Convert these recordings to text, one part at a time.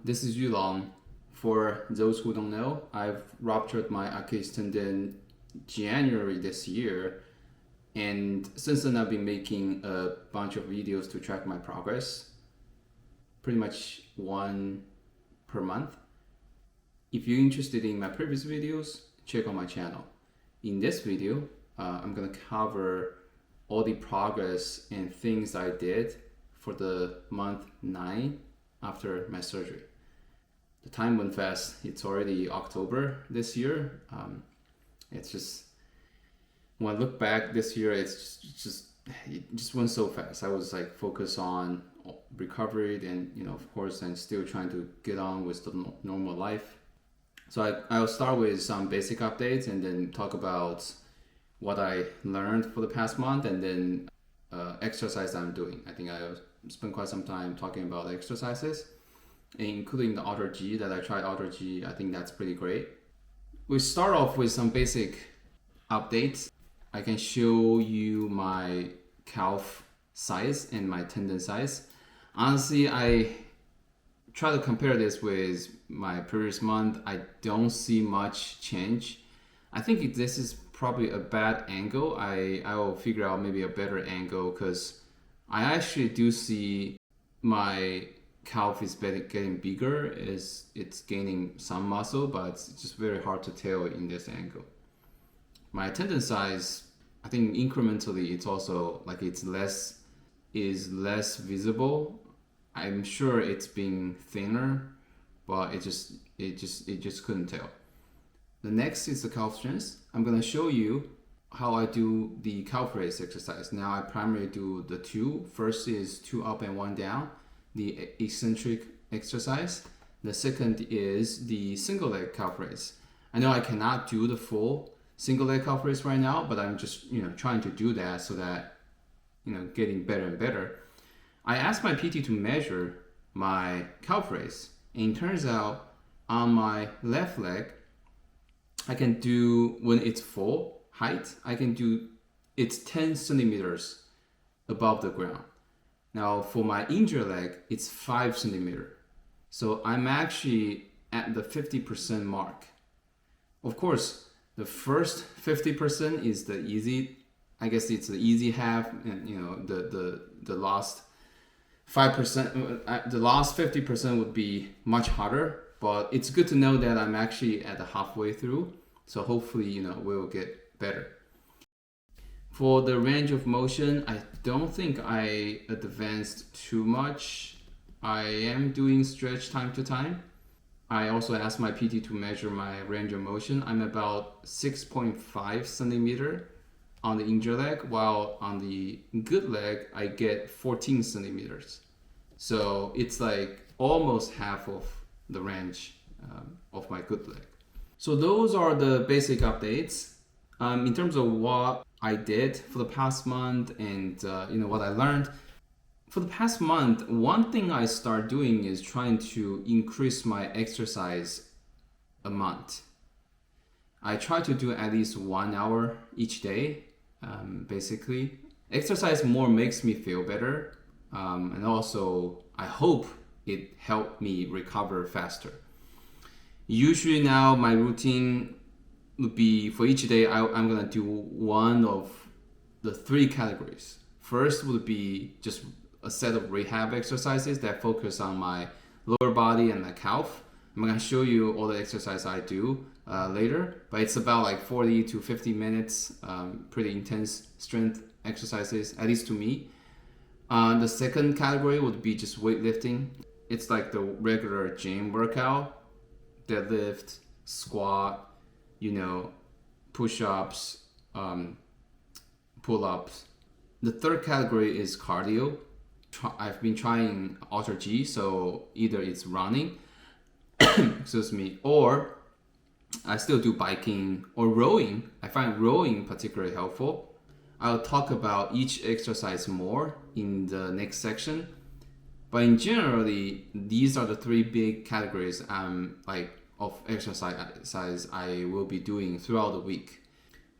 This is Yulong. For those who don't know, I've ruptured my Achilles tendon January this year, and since then I've been making a bunch of videos to track my progress, pretty much one per month. If you're interested in my previous videos, check out my channel. In this video, I'm gonna cover all the progress and things I did for the month 9 after my surgery. The time went fast. It's already October this year. It's just, when I look back this year, it just went so fast. I was like focused on recovery and, of course, I'm still trying to get on with the normal life. So I'll start with some basic updates and then talk about what I learned for the past month and then exercise I'm doing. I think I spent quite some time talking about exercises, including the AlterG that I tried. AlterG, I think that's pretty great. We start off with some basic updates. I can show you my calf size and my tendon size. Honestly, I try to compare this with my previous month. I don't see much change. I think this is probably a bad angle. I will figure out maybe a better angle because I actually do see my calf is getting bigger. It's gaining some muscle, but it's just very hard to tell in this angle. My tendon size, I think incrementally, it's also like it's less visible. I'm sure it's being thinner, but it just couldn't tell. The next is the calf strength. I'm gonna show you how I do the calf raise exercise. Now I primarily do the two. First is 2 up and 1 down, the eccentric exercise. The second is the single leg calf raise. I know I cannot do the full single leg calf raise right now, but I'm just trying to do that so that getting better and better. I asked my PT to measure my calf raise, and it turns out on my left leg, I can do, when it's full height, it's 10 centimeters above the ground. Now for my injured leg, it's 5 centimeters. So I'm actually at the 50% mark. Of course, the first 50% is the easy, I guess it's the easy half, and the last 5%, the last 50% would be much harder, but it's good to know that I'm actually at the halfway through. So hopefully, we'll get better. For the range of motion, I don't think I advanced too much. I am doing stretch time to time. I also asked my PT to measure my range of motion. I'm about 6.5 centimeter on the injured leg, while on the good leg, I get 14 centimeters. So it's like almost half of the range of my good leg. So those are the basic updates. In terms of what I did for the past month and what I learned. For the past month, one thing I start doing is trying to increase my exercise a month. I try to do at least 1 hour each day, basically. Exercise more makes me feel better, and also I hope it helped me recover faster. Usually now my routine would be, for each day, I'm gonna do one of the 3 categories. First would be just a set of rehab exercises that focus on my lower body and the calf. I'm gonna show you all the exercise I do later, but it's about like 40 to 50 minutes, pretty intense strength exercises, at least to me. The second category would be just weightlifting. It's like the regular gym workout, deadlift, squat, push-ups, pull-ups. The third category is cardio. I've been trying AlterG, so either it's running, excuse me, or I still do biking or rowing. I find rowing particularly helpful. I'll talk about each exercise more in the next section. But in generally, these are the 3 big categories of exercise I will be doing throughout the week.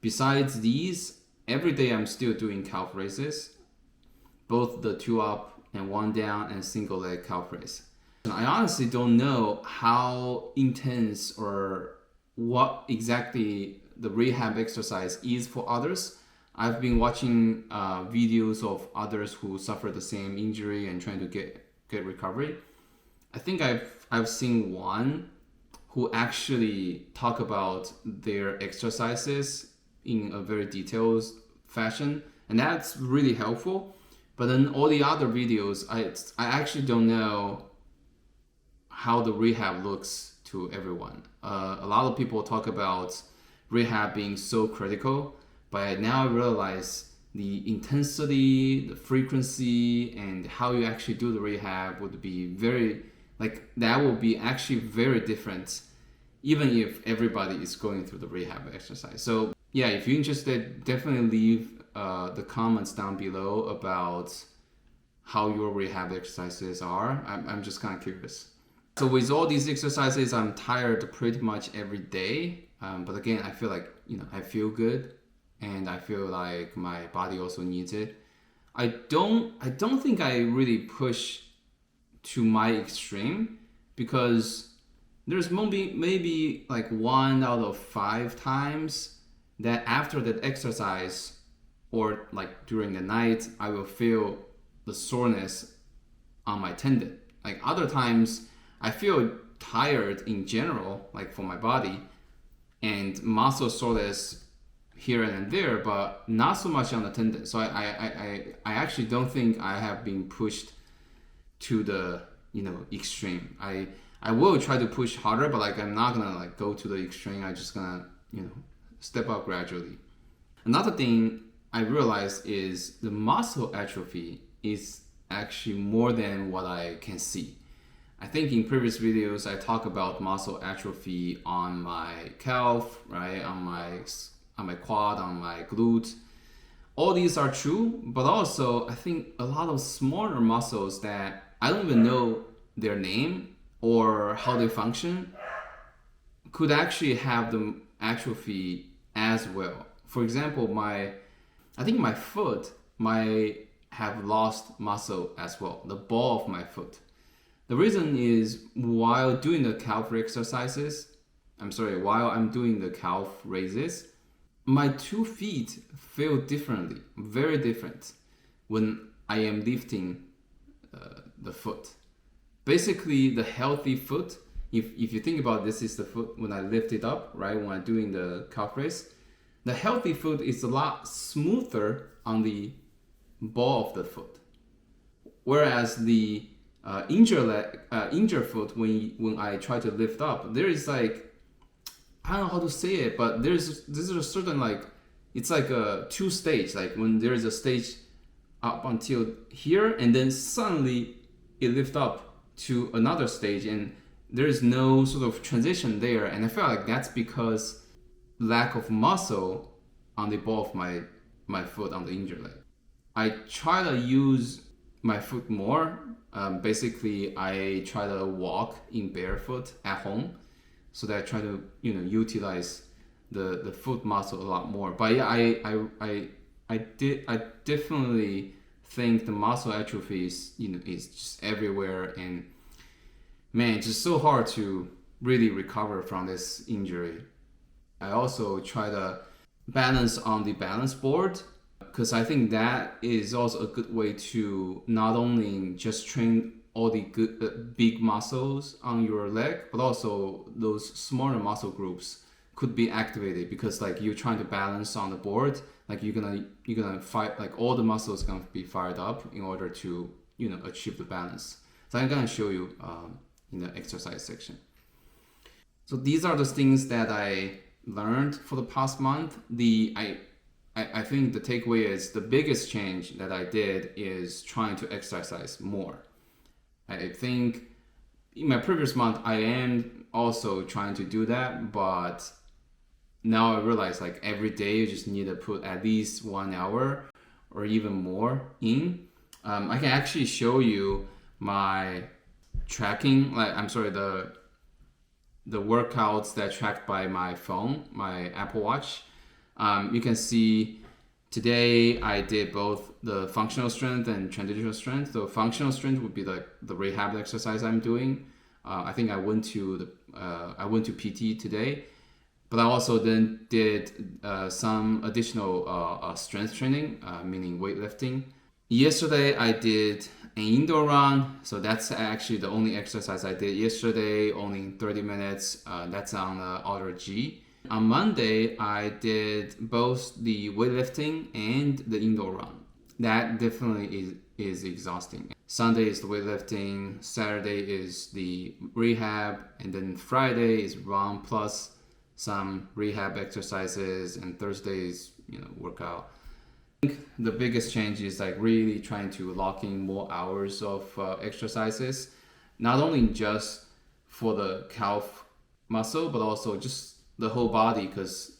Besides these, every day I'm still doing calf raises, both the 2 up and 1 down and single leg calf raise. I honestly don't know how intense or what exactly the rehab exercise is for others. I've been watching videos of others who suffer the same injury and trying to get recovery. I think I've seen one who actually talk about their exercises in a very detailed fashion, and that's really helpful. But then all the other videos, I actually don't know how the rehab looks to everyone. A lot of people talk about rehab being so critical, but now I realize the intensity, the frequency, and how you actually do the rehab would be very, like, that will be actually very different, even if everybody is going through the rehab exercise. So yeah, if you're interested, definitely leave the comments down below about how your rehab exercises are. I'm just kind of curious. So with all these exercises, I'm tired pretty much every day. But again, I feel like, I feel good, and I feel like my body also needs it. I don't think I really push to my extreme, because there's maybe like 1 out of 5 times that after that exercise or like during the night, I will feel the soreness on my tendon. Like other times, I feel tired in general, like for my body, and muscle soreness here and there, but not so much on the tendon. So I actually don't think I have been pushed to the extreme. I will try to push harder, but like I'm not gonna like go to the extreme. I'm just gonna step up gradually. Another thing I realized is the muscle atrophy is actually more than what I can see. I think in previous videos I talk about muscle atrophy on my calf, right, on my quad, on my glute. All these are true, but also I think a lot of smaller muscles that I don't even know their name or how they function could actually have the atrophy as well. For example, I think my foot might have lost muscle as well, the ball of my foot. The reason is while I'm doing the calf raises, my 2 feet feel differently, very different when I am lifting the foot. Basically, the healthy foot, if you think about this is the foot when I lift it up, right, when I'm doing the calf raise, the healthy foot is a lot smoother on the ball of the foot. Whereas the injured foot, when I try to lift up, there is like, I don't know how to say it, but this is a certain like, it's like a 2 stage, like when there is a stage up until here, and then suddenly it lifts up to another stage, and there is no sort of transition there. And I felt like that's because lack of muscle on the ball of my foot on the injured leg. I try to use my foot more. Basically, I try to walk in barefoot at home, so that I try to utilize the foot muscle a lot more. But yeah, I definitely think the muscle atrophy is just everywhere, and man, it's just so hard to really recover from this injury. I also try to balance on the balance board, because I think that is also a good way to not only just train all the good big muscles on your leg, but also those smaller muscle groups could be activated, because like you're trying to balance on the board, like you're gonna fight, like all the muscles gonna be fired up in order to achieve the balance. So I'm gonna show you in the exercise section. So these are the things that I learned for the past month. I think the takeaway is the biggest change that I did is trying to exercise more. I think in my previous month, I am also trying to do that, but now I realize like every day you just need to put at least 1 hour or even more in. I can actually show you my tracking, the workouts that are tracked by my phone, my Apple Watch. You can see Today I did both the functional strength and transitional strength. So functional strength would be like the rehab exercise I'm doing. I think I went to PT today, but I also then did some additional strength training, meaning weightlifting. Yesterday I did an indoor run, so that's actually the only exercise I did yesterday, only 30 minutes. That's on AlterG. On Monday, I did both the weightlifting and the indoor run. That definitely is exhausting. Sunday is the weightlifting, Saturday is the rehab, and then Friday is run plus some rehab exercises, and Thursday is workout. I think the biggest change is like really trying to lock in more hours of exercises, not only just for the calf muscle, but also just the whole body, because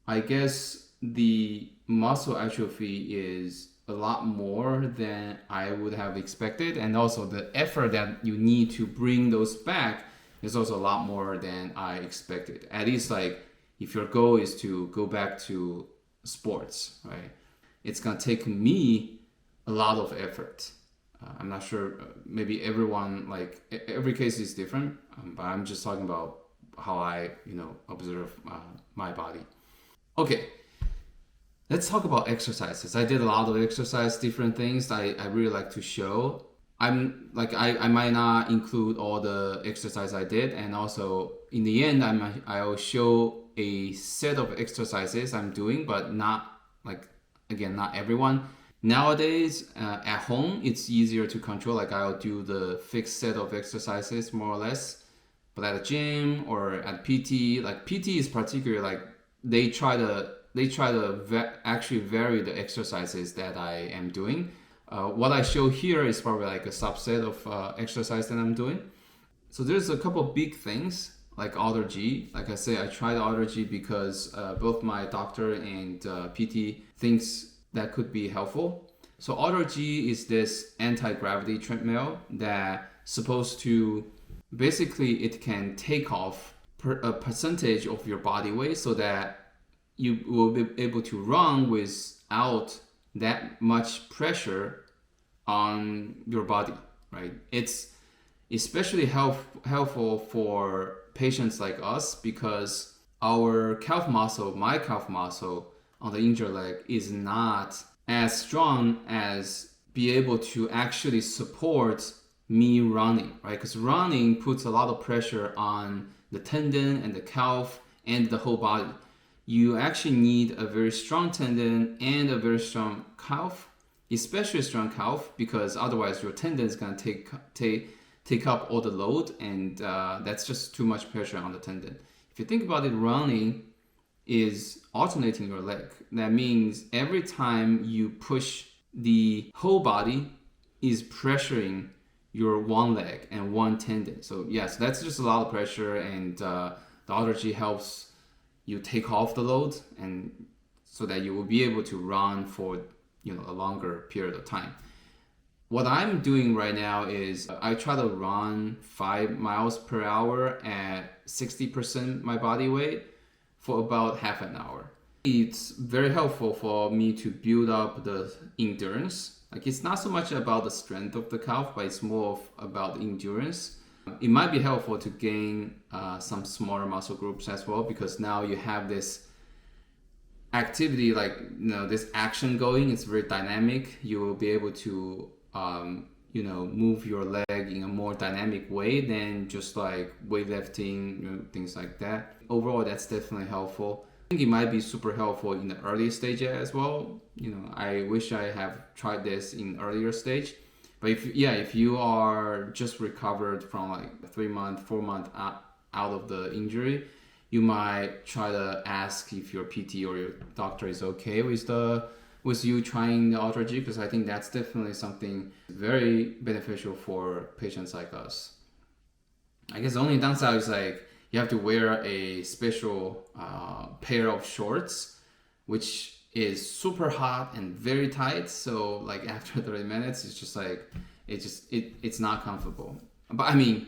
I guess the muscle atrophy is a lot more than I would have expected, and also the effort that you need to bring those back is also a lot more than I expected. At least like if your goal is to go back to sports, right? It's gonna take me a lot of effort. I'm not sure, maybe everyone, like every case is different, but I'm just talking about how I, observe my body. Okay, let's talk about exercises. I did a lot of exercise, different things I really like to show. I might not include all the exercise I did, and also in the end, I'll show a set of exercises I'm doing, but not not everyone. Nowadays, at home, it's easier to control. Like I'll do the fixed set of exercises more or less. But at a gym or at PT, like PT is particularly like they try to actually vary the exercises that I am doing. What I show here is probably like a subset of exercise that I'm doing. So there's a couple big things like AlterG. Like I say, I tried AlterG because both my doctor and PT thinks that could be helpful. So AlterG is this anti-gravity treadmill that's supposed to basically it can take off a percentage of your body weight so that you will be able to run without that much pressure on your body, right? It's especially helpful for patients like us because our calf muscle, my calf muscle on the injured leg is not as strong as be able to actually support me running, right? Because running puts a lot of pressure on the tendon and the calf and the whole body. You actually need a very strong tendon and a very strong calf, especially strong calf, because otherwise your tendon is going to take up all the load, and that's just too much pressure on the tendon. If you think about it, running is alternating your leg. That means every time you push, the whole body is pressuring your one leg and one tendon. So yes, that's just a lot of pressure, and the AlterG helps you take off the load, and so that you will be able to run for a longer period of time. What I'm doing right now is I try to run 5 miles per hour at 60% my body weight for about half an hour. It's very helpful for me to build up the endurance. Like it's not so much about the strength of the calf, but it's more about the endurance. It might be helpful to gain some smaller muscle groups as well, because now you have this activity, this action going. It's very dynamic. You will be able to move your leg in a more dynamic way than just like weightlifting, things like that. Overall, that's definitely helpful. I think it might be super helpful in the early stage as well. I wish I have tried this in earlier stage. But if you are just recovered from like 3 month, 4 month out of the injury, you might try to ask if your PT or your doctor is okay with you trying the AlterG, because I think that's definitely something very beneficial for patients like us. I guess the only downside is like you have to wear a special pair of shorts, which is super hot and very tight. So like after 30 minutes, it's just like it's not comfortable. But I mean,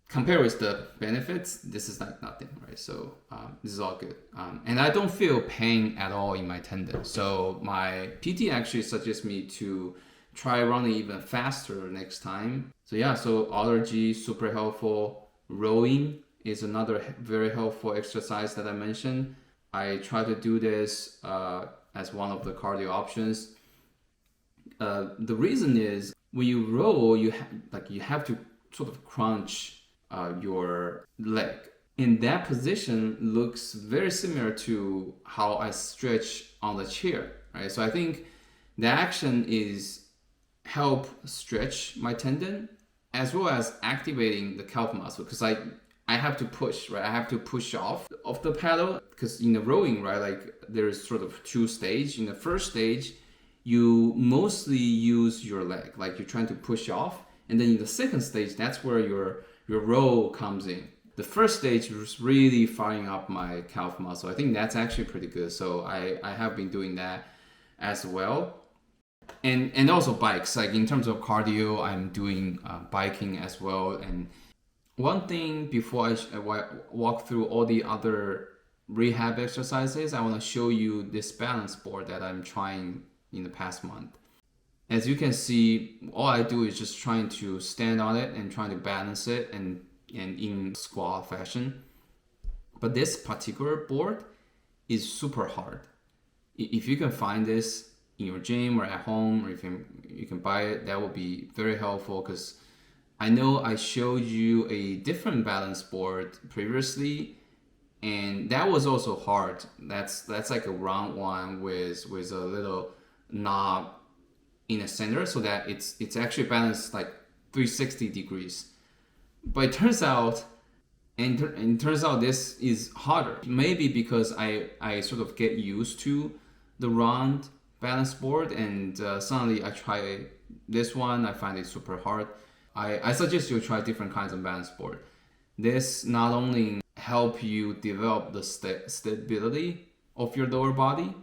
compared with the benefits, this is like nothing, right? So this is all good. And I don't feel pain at all in my tendon. So my PT actually suggests me to try running even faster next time. So yeah, so AlterG, super helpful. Rowing is another very helpful exercise that I mentioned. I try to do this as one of the cardio options. The reason is when you row, you have to sort of crunch your leg. And that position looks very similar to how I stretch on the chair, right? So I think the action is help stretch my tendon as well as activating the calf muscle, because I have to push, right? I have to push off of the paddle, because in the rowing, right, like there's sort of two stages. In the first stage, you mostly use your leg, like you're trying to push off, and then in the second stage, that's where your row comes in. The first stage was really firing up my calf muscle. I think that's actually pretty good. So I have been doing that as well. And also bikes, like in terms of cardio, I'm doing biking as well. And one thing before I walk through all the other rehab exercises, I want to show you this balance board that I'm trying in the past month. As you can see, all I do is just trying to stand on it and trying to balance it and in squat fashion. But this particular board is super hard. If you can find this in your gym or at home, or if you can buy it, that would be very helpful, because I know I showed you a different balance board previously, and that was also hard. That's like a round one with a little knob in the center, so that it's actually balanced like 360 degrees. But it turns out, this is harder. Maybe because I sort of get used to the round balance board, and suddenly I try this one, I find it super hard. I suggest you try different kinds of balance board. This not only help you develop the stability of your lower body,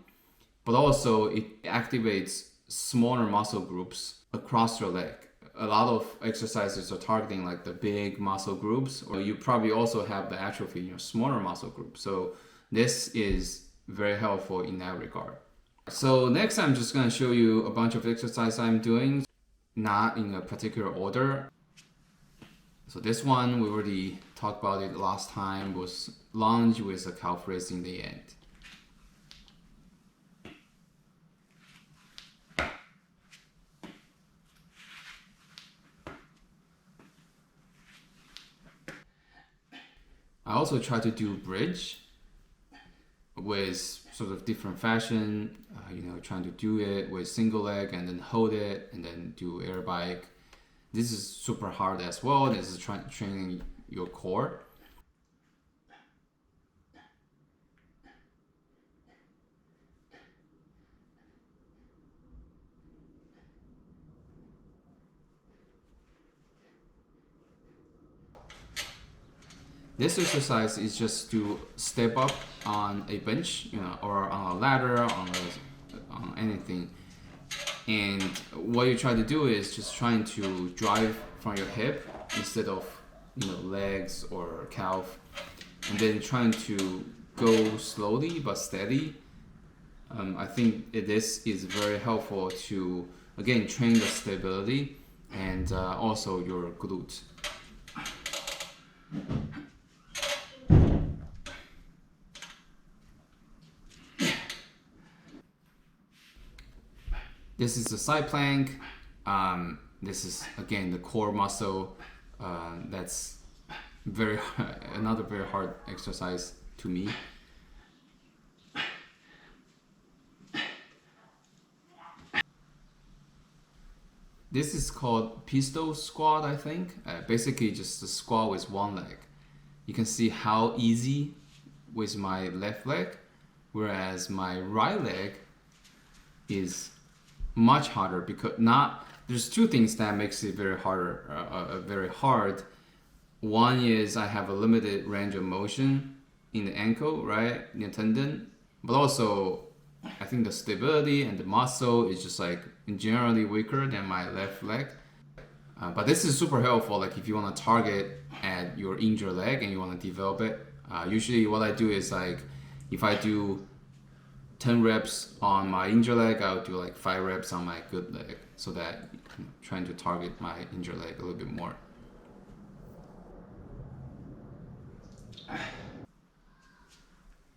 but also it activates smaller muscle groups across your leg. A lot of exercises are targeting like the big muscle groups, or you probably also have the atrophy in your smaller muscle groups. So this is very helpful in that regard. So next, I'm just going to show you a bunch of exercises I'm doing, not in a particular order. So this one, we already talked about it last time, was lunge with a calf raise in the end. I also try to do bridge with sort of different fashion, trying to do it with single leg and then hold it and then do air bike. This is super hard as well. This is training your core. This exercise is just to step up on a bench, or on a ladder, on anything. And what you try to do is just trying to drive from your hip instead of legs or calf, and then trying to go slowly but steady. I think this is very helpful to again train the stability and also your glutes. This is the side plank. This is again the core muscle. That's another very hard exercise to me. This is called pistol squat, I think. Basically just a squat with one leg. You can see how easy with my left leg, whereas my right leg is much harder, because there's two things that makes it very hard. One is I have a limited range of motion in the ankle, right, in the tendon, but also I think the stability and the muscle is just like generally weaker than my left leg. But this is super helpful, like if you want to target at your injured leg and you want to develop it. Usually what I do is like, if I do 10 reps on my injured leg, I'll do like 5 reps on my good leg, so that I'm trying to target my injured leg a little bit more.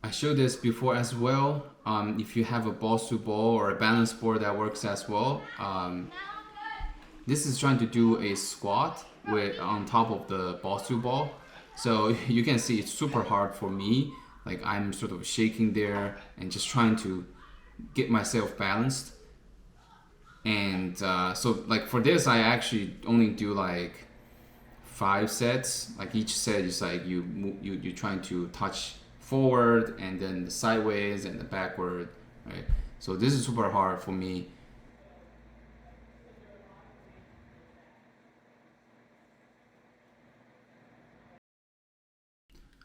I showed this before as well. If you have a balls to ball or a balance board, that works as well. This is trying to do a squat with on top of the balls to ball. So you can see it's super hard for me. Like I'm sort of shaking there and just trying to get myself balanced. And so like for this, I actually only do like 5 sets. Like each set is like you're trying to touch forward and then the sideways and the backward, right? So this is super hard for me.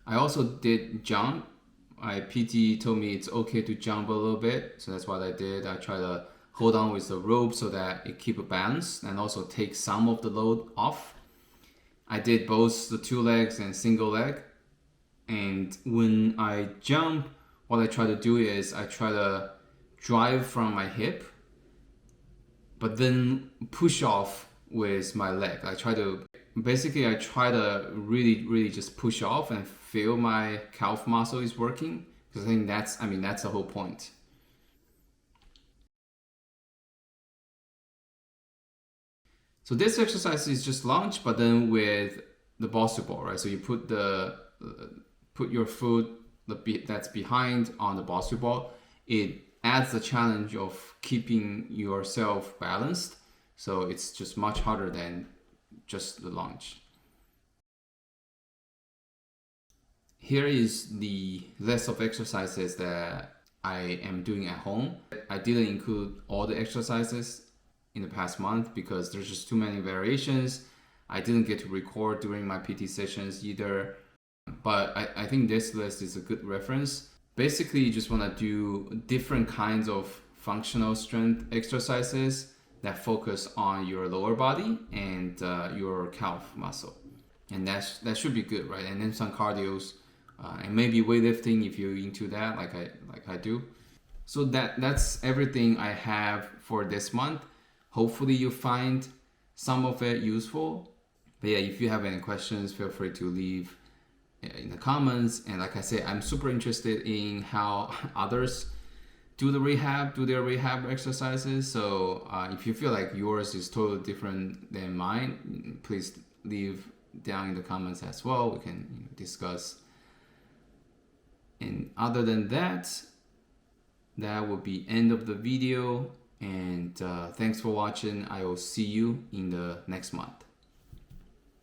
I also did jump. My PT told me it's okay to jump a little bit, so that's what I did. I try to hold on with the rope so that it keep a balance and also take some of the load off. I did both the 2 legs and single leg. And when I jump, what I try to do is I try to drive from my hip, but then push off with my leg. I try to really just push off and feel my calf muscle is working, because I think that's the whole point. So this exercise is just lunge, but then with the balls to ball, right? So you put your foot that's behind on the balls to ball. It adds the challenge of keeping yourself balanced. So it's just much harder than just the lunge. Here is the list of exercises that I am doing at home. I didn't include all the exercises in the past month because there's just too many variations. I didn't get to record during my PT sessions either, but I think this list is a good reference. Basically, you just want to do different kinds of functional strength exercises that focus on your lower body and your calf muscle, and that should be good, right? And then some cardios and maybe weightlifting if you're into that, like I do. So that's everything I have for this month. Hopefully you find some of it useful. But yeah, if you have any questions, feel free to leave in the comments. And like I said, I'm super interested in how others do their rehab exercises. So if you feel like yours is totally different than mine, please leave down in the comments as well. We can discuss. And other than that, that will be end of the video. And thanks for watching. I will see you in the next month.